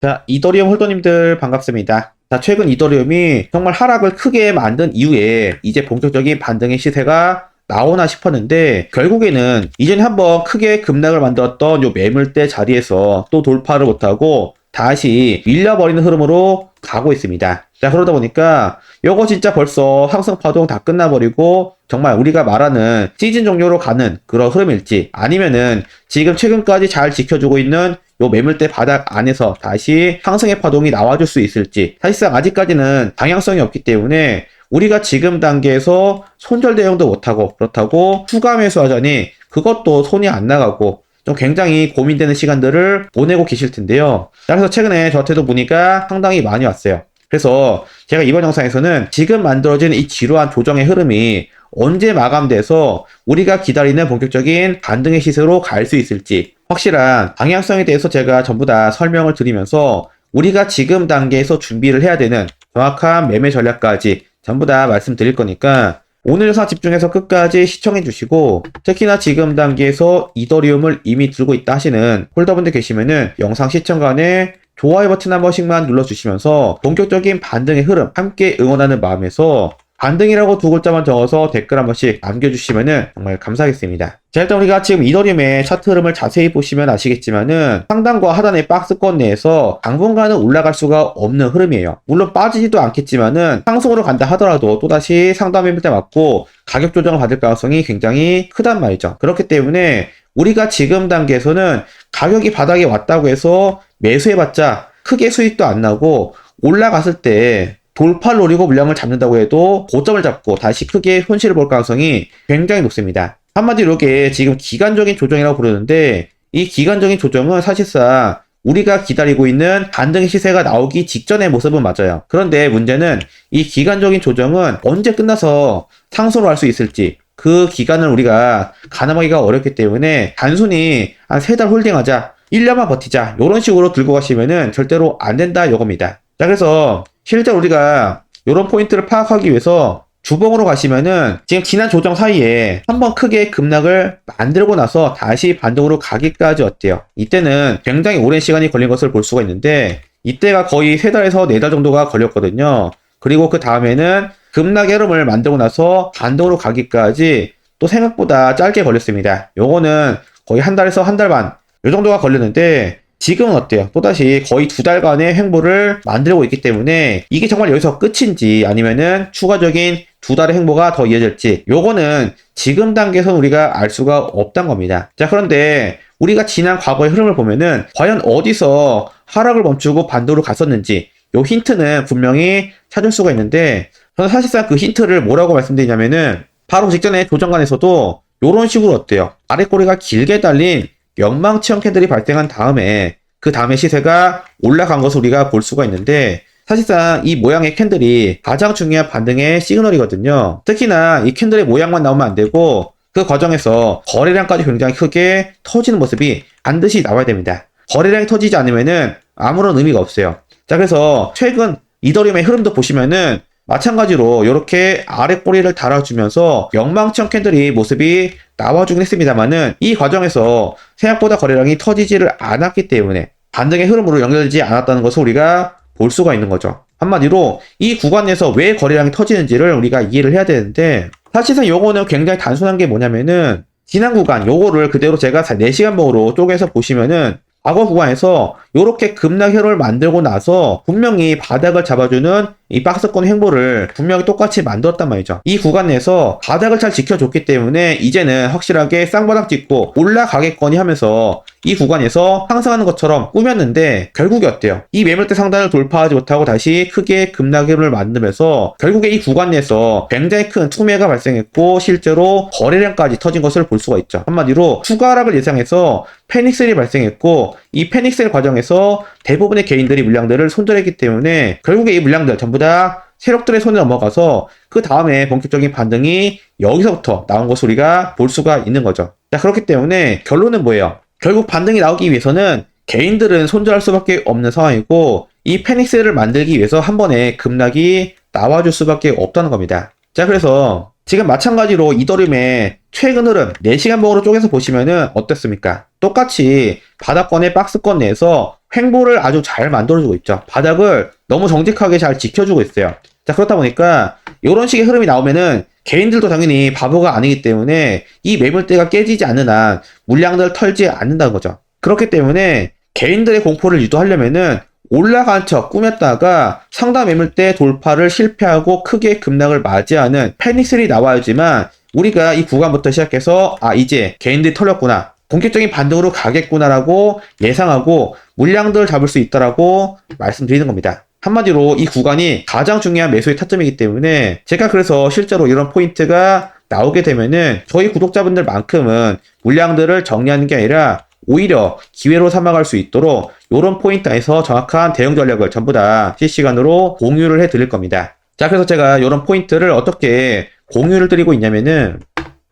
자, 이더리움 홀더님들 반갑습니다. 자, 최근 이더리움이 정말 하락을 크게 만든 이후에 이제 본격적인 반등의 시세가 나오나 싶었는데 결국에는 이전에 한번 크게 급락을 만들었던 요 매물대 자리에서 또 돌파를 못하고 다시 밀려버리는 흐름으로 가고 있습니다. 자, 그러다 보니까 요거 진짜 벌써 상승 파동 다 끝나버리고 정말 우리가 말하는 시즌 종료로 가는 그런 흐름일지 아니면은 지금 최근까지 잘 지켜주고 있는 요 매물대 바닥 안에서 다시 상승의 파동이 나와줄 수 있을지 사실상 아직까지는 방향성이 없기 때문에 우리가 지금 단계에서 손절 대응도 못하고 그렇다고 추가 매수하자니 그것도 손이 안 나가고 좀 굉장히 고민되는 시간들을 보내고 계실 텐데요. 그래서 최근에 저한테도 문의가 상당히 많이 왔어요. 그래서 제가 이번 영상에서는 지금 만들어진 이 지루한 조정의 흐름이 언제 마감돼서 우리가 기다리는 본격적인 반등의 시세로 갈 수 있을지 확실한 방향성에 대해서 제가 전부 다 설명을 드리면서 우리가 지금 단계에서 준비를 해야 되는 정확한 매매 전략까지 전부 다 말씀드릴 거니까 오늘 영상 집중해서 끝까지 시청해 주시고 특히나 지금 단계에서 이더리움을 이미 들고 있다 하시는 홀더분들 계시면은 영상 시청간에 좋아요 버튼 한 번씩만 눌러주시면서 본격적인 반등의 흐름 함께 응원하는 마음에서 반등이라고 두 글자만 적어서 댓글 한 번씩 남겨주시면은 정말 감사하겠습니다. 자, 일단 우리가 지금 이더리움의 차트 흐름을 자세히 보시면 아시겠지만은 상단과 하단의 박스권 내에서 당분간은 올라갈 수가 없는 흐름이에요. 물론 빠지지도 않겠지만은 상승으로 간다 하더라도 또다시 상단 매물대 맞고 가격 조정을 받을 가능성이 굉장히 크단 말이죠. 그렇기 때문에 우리가 지금 단계에서는 가격이 바닥에 왔다고 해서 매수해봤자 크게 수익도 안 나고 올라갔을 때 돌파를 노리고 물량을 잡는다고 해도 고점을 잡고 다시 크게 손실을 볼 가능성이 굉장히 높습니다. 한마디로 이게 지금 기간적인 조정이라고 부르는데 이 기간적인 조정은 사실상 우리가 기다리고 있는 반등의 시세가 나오기 직전의 모습은 맞아요. 그런데 문제는 이 기간적인 조정은 언제 끝나서 상승으로 할 수 있을지 그 기간을 우리가 가늠하기가 어렵기 때문에 단순히 한 3달 홀딩하자 1년만 버티자 이런 식으로 들고 가시면은 절대로 안 된다 이겁니다. 자, 그래서 실제 우리가 이런 포인트를 파악하기 위해서 주봉으로 가시면은 지금 지난 조정 사이에 한번 크게 급락을 만들고 나서 다시 반등으로 가기까지 어때요? 이때는 굉장히 오랜 시간이 걸린 것을 볼 수가 있는데 이때가 거의 3달에서 4달 정도가 걸렸거든요. 그리고 그 다음에는 급락의 흐름을 만들고 나서 반등으로 가기까지 또 생각보다 짧게 걸렸습니다. 요거는 거의 한 달에서 한 달 반 요 정도가 걸렸는데 지금은 어때요? 또다시 거의 2달간의 횡보를 만들고 있기 때문에 이게 정말 여기서 끝인지 아니면은 추가적인 2달의 횡보가 더 이어질지 요거는 지금 단계에서는 우리가 알 수가 없단 겁니다. 자, 그런데 우리가 지난 과거의 흐름을 보면은 과연 어디서 하락을 멈추고 반도로 갔었는지 요 힌트는 분명히 찾을 수가 있는데 저는 사실상 그 힌트를 뭐라고 말씀드리냐면은 바로 직전에 조정관에서도 요런 식으로 어때요? 아랫꼬리가 길게 달린 영망치형 캔들이 발생한 다음에 그 다음에 시세가 올라간 것을 우리가 볼 수가 있는데 사실상 이 모양의 캔들이 가장 중요한 반등의 시그널이거든요. 특히나 이 캔들의 모양만 나오면 안 되고 그 과정에서 거래량까지 굉장히 크게 터지는 모습이 반드시 나와야 됩니다. 거래량이 터지지 않으면은 아무런 의미가 없어요. 자, 그래서 최근 이더리움의 흐름도 보시면은 마찬가지로 이렇게 아랫꼬리를 달아주면서 영망치형 캔들이 모습이 나와주긴 했습니다만은 이 과정에서 생각보다 거래량이 터지지를 않았기 때문에 반등의 흐름으로 연결되지 않았다는 것을 우리가 볼 수가 있는 거죠. 한마디로 이 구간에서 왜 거래량이 터지는지를 우리가 이해를 해야 되는데 사실상 요거는 굉장히 단순한 게 뭐냐면은 지난 구간 요거를 그대로 제가 4시간 봉으로 쪼개서 보시면은 과거 구간에서 이렇게 급락 흐름을 만들고 나서 분명히 바닥을 잡아주는 이 박스권 횡보를 분명히 똑같이 만들었단 말이죠. 이 구간 내에서 바닥을 잘 지켜줬기 때문에 이제는 확실하게 쌍바닥 찍고 올라가겠거니 하면서 이 구간에서 상승하는 것처럼 꾸몄는데 결국에 어때요? 이 매물대 상단을 돌파하지 못하고 다시 크게 급락 흐름을 만들면서 결국에 이 구간 내에서 굉장히 큰 투매가 발생했고 실제로 거래량까지 터진 것을 볼 수가 있죠. 한마디로 추가 하락을 예상해서 패닉셀이 발생했고 이 패닉셀 과정에서 대부분의 개인들이 물량들을 손절했기 때문에 결국에 이 물량들 전부 다 세력들의 손에 넘어가서 그 다음에 본격적인 반등이 여기서부터 나온 것을 우리가 볼 수가 있는 거죠. 자, 그렇기 때문에 결론은 뭐예요? 결국 반등이 나오기 위해서는 개인들은 손절할 수밖에 없는 상황이고 이 패닉셀을 만들기 위해서 한 번에 급락이 나와줄 수밖에 없다는 겁니다. 자, 그래서 지금 마찬가지로 이더리움의 최근 흐름 4시간 봉으로 쪼개서 보시면은 어땠습니까? 똑같이 바닥권의 박스권 내에서 횡보를 아주 잘 만들어주고 있죠. 바닥을 너무 정직하게 잘 지켜주고 있어요. 자, 그렇다 보니까 이런 식의 흐름이 나오면은 개인들도 당연히 바보가 아니기 때문에 이 매물대가 깨지지 않는 한 물량을 털지 않는다는 거죠. 그렇기 때문에 개인들의 공포를 유도하려면은 올라간 척 꾸몄다가 상단 매물대 돌파를 실패하고 크게 급락을 맞이하는 패닉셀이 나와야지만 우리가 이 구간부터 시작해서 이제 개인들이 털렸구나, 본격적인 반등으로 가겠구나라고 예상하고 물량들을 잡을 수 있다라고 말씀드리는 겁니다. 한마디로 이 구간이 가장 중요한 매수의 타점이기 때문에 제가 그래서 실제로 이런 포인트가 나오게 되면은 저희 구독자분들만큼은 물량들을 정리하는 게 아니라 오히려 기회로 삼아갈 수 있도록 이런 포인트에서 정확한 대응 전략을 전부 다 실시간으로 공유를 해 드릴 겁니다. 자, 그래서 제가 이런 포인트를 어떻게 공유를 드리고 있냐면은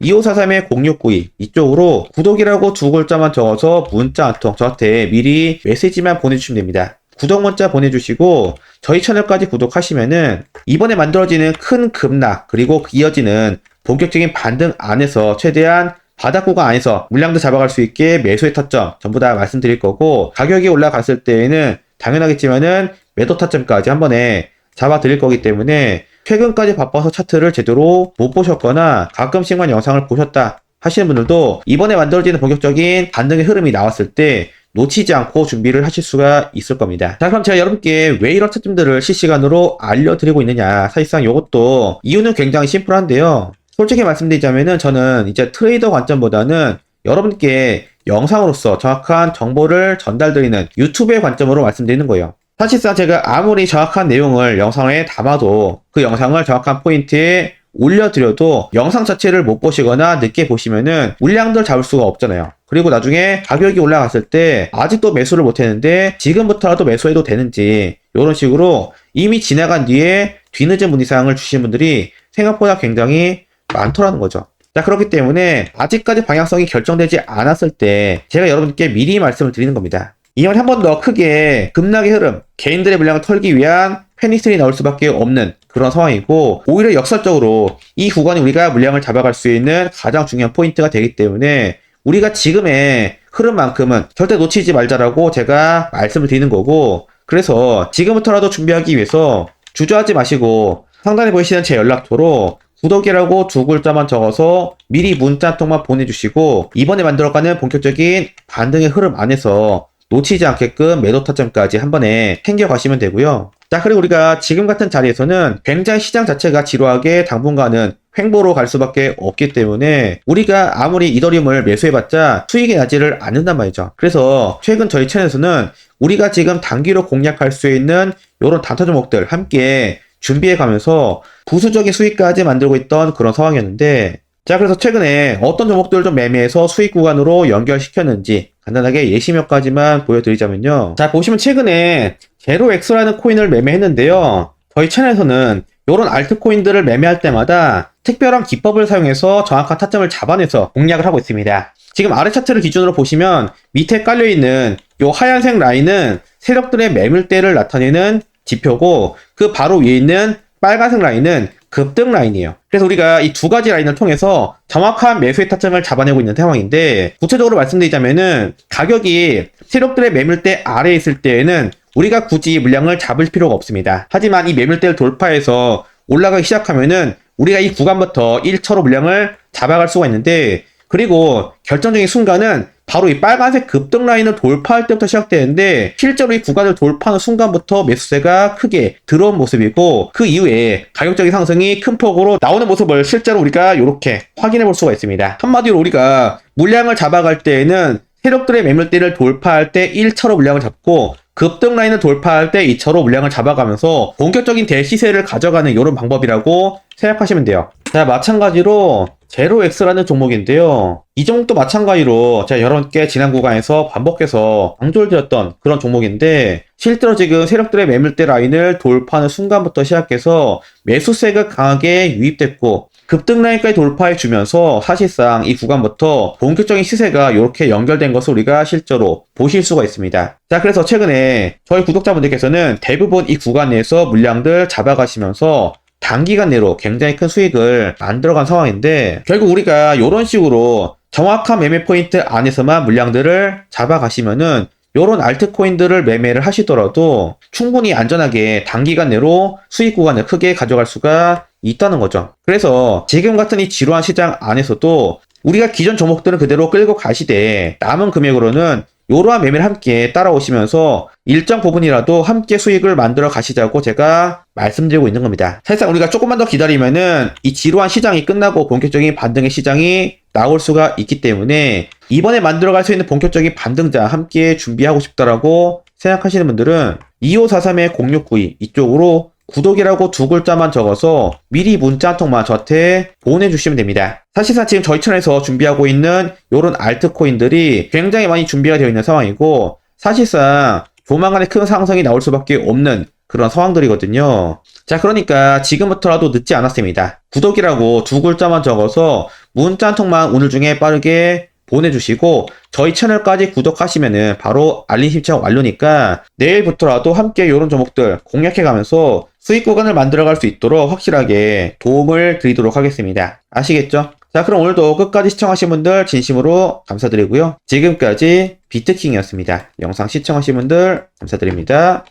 2543-0692 이쪽으로 구독이라고 두 글자만 적어서 문자 한 통 저한테 미리 메시지만 보내주시면 됩니다. 구독 문자 보내주시고 저희 채널까지 구독하시면은 이번에 만들어지는 큰 급락 그리고 이어지는 본격적인 반등 안에서 최대한 바닥 구간 안에서 물량도 잡아갈 수 있게 매수의 타점 전부 다 말씀드릴 거고, 가격이 올라갔을 때에는 당연하겠지만은 매도 타점까지 한 번에 잡아 드릴 거기 때문에 최근까지 바빠서 차트를 제대로 못 보셨거나 가끔씩만 영상을 보셨다 하시는 분들도 이번에 만들어지는 본격적인 반등의 흐름이 나왔을 때 놓치지 않고 준비를 하실 수가 있을 겁니다. 자, 그럼 제가 여러분께 왜 이런 차점들을 실시간으로 알려드리고 있느냐, 사실상 이것도 이유는 굉장히 심플한데요. 솔직히 말씀드리자면은 저는 이제 트레이더 관점보다는 여러분께 영상으로서 정확한 정보를 전달드리는 유튜브의 관점으로 말씀드리는 거예요. 사실상 제가 아무리 정확한 내용을 영상에 담아도 그 영상을 정확한 포인트에 올려드려도 영상 자체를 못 보시거나 늦게 보시면은 물량들 잡을 수가 없잖아요. 그리고 나중에 가격이 올라갔을 때 아직도 매수를 못했는데 지금부터라도 매수해도 되는지, 이런 식으로 이미 지나간 뒤에 뒤늦은 문의사항을 주신 분들이 생각보다 굉장히 많더라는 거죠. 자, 그렇기 때문에 아직까지 방향성이 결정되지 않았을 때 제가 여러분께 미리 말씀을 드리는 겁니다. 이번에 한 번 더 크게 급락의 흐름, 개인들의 물량을 털기 위한 패닉셀이 나올 수밖에 없는 그런 상황이고, 오히려 역설적으로 이 구간이 우리가 물량을 잡아갈 수 있는 가장 중요한 포인트가 되기 때문에 우리가 지금의 흐름만큼은 절대 놓치지 말자라고 제가 말씀을 드리는 거고, 그래서 지금부터라도 준비하기 위해서 주저하지 마시고 상단에 보이시는 제 연락처로 구독이라고 두 글자만 적어서 미리 문자 한 통만 보내주시고 이번에 만들어가는 본격적인 반등의 흐름 안에서 놓치지 않게끔 매도 타점까지 한 번에 챙겨가시면 되고요. 자, 그리고 우리가 지금 같은 자리에서는 굉장히 시장 자체가 지루하게 당분간은 횡보로 갈 수밖에 없기 때문에 우리가 아무리 이더리움을 매수해봤자 수익이 나지를 않는단 말이죠. 그래서 최근 저희 채널에서는 우리가 지금 단기로 공략할 수 있는 이런 단타 종목들 함께 준비해가면서 부수적인 수익까지 만들고 있던 그런 상황이었는데, 자, 그래서 최근에 어떤 종목들을 좀 매매해서 수익 구간으로 연결시켰는지 간단하게 예시 몇 가지만 보여드리자면요. 자, 보시면 최근에 제로엑스라는 코인을 매매했는데요. 저희 채널에서는 이런 알트코인들을 매매할 때마다 특별한 기법을 사용해서 정확한 타점을 잡아내서 공략을 하고 있습니다. 지금 아래 차트를 기준으로 보시면 밑에 깔려있는 이 하얀색 라인은 세력들의 매물대를 나타내는 지표고, 그 바로 위에 있는 빨간색 라인은 급등 라인이에요. 그래서 우리가 이 두 가지 라인을 통해서 정확한 매수의 타점을 잡아내고 있는 상황인데, 구체적으로 말씀드리자면은 가격이 세력들의 매물대 아래에 있을 때에는 우리가 굳이 물량을 잡을 필요가 없습니다. 하지만 이 매물대를 돌파해서 올라가기 시작하면은 우리가 이 구간부터 1차로 물량을 잡아갈 수가 있는데, 그리고 결정적인 순간은 바로 이 빨간색 급등 라인을 돌파할 때부터 시작되는데, 실제로 이 구간을 돌파하는 순간부터 매수세가 크게 들어온 모습이고, 그 이후에 가격적인 상승이 큰 폭으로 나오는 모습을 실제로 우리가 이렇게 확인해 볼 수가 있습니다. 한마디로 우리가 물량을 잡아갈 때에는 세력들의 매물대를 돌파할 때 1차로 물량을 잡고, 급등 라인을 돌파할 때 2차로 물량을 잡아가면서 본격적인 대시세를 가져가는 이런 방법이라고 생각하시면 돼요. 자, 마찬가지로 제로엑스라는 종목인데요. 이 종목도 마찬가지로 제가 여러분께 지난 구간에서 반복해서 강조를 드렸던 그런 종목인데, 실제로 지금 세력들의 매물대 라인을 돌파하는 순간부터 시작해서 매수세가 강하게 유입됐고 급등 라인까지 돌파해 주면서 사실상 이 구간부터 본격적인 시세가 이렇게 연결된 것을 우리가 실제로 보실 수가 있습니다. 자, 그래서 최근에 저희 구독자분들께서는 대부분 이 구간 내에서 물량들 잡아가시면서 단기간 내로 굉장히 큰 수익을 만들어간 상황인데 결국 우리가 이런 식으로 정확한 매매 포인트 안에서만 물량들을 잡아가시면은 요런 알트코인들을 매매를 하시더라도 충분히 안전하게 단기간 내로 수익 구간을 크게 가져갈 수가 있다는 거죠. 그래서 지금 같은 이 지루한 시장 안에서도 우리가 기존 종목들은 그대로 끌고 가시되 남은 금액으로는 이러한 매매를 함께 따라오시면서 일정 부분이라도 함께 수익을 만들어 가시자고 제가 말씀드리고 있는 겁니다. 사실상 우리가 조금만 더 기다리면은 이 지루한 시장이 끝나고 본격적인 반등의 시장이 나올 수가 있기 때문에 이번에 만들어갈 수 있는 본격적인 반등자 함께 준비하고 싶다라고 생각하시는 분들은 2543-0692 이쪽으로 구독이라고 두 글자만 적어서 미리 문자 한 통만 저한테 보내주시면 됩니다. 사실상 지금 저희 채널에서 준비하고 있는 이런 알트코인들이 굉장히 많이 준비가 되어 있는 상황이고 사실상 조만간에 큰 상승이 나올 수밖에 없는 그런 상황들이거든요. 자, 그러니까 지금부터라도 늦지 않았습니다. 구독이라고 두 글자만 적어서 문자 한 통만 오늘 중에 빠르게 보내주시고 저희 채널까지 구독하시면은 바로 알림 신청 완료니까 내일부터라도 함께 이런 종목들 공략해가면서 수익 구간을 만들어갈 수 있도록 확실하게 도움을 드리도록 하겠습니다. 아시겠죠? 자, 그럼 오늘도 끝까지 시청하신 분들 진심으로 감사드리고요. 지금까지 비트킹이었습니다. 영상 시청하신 분들 감사드립니다.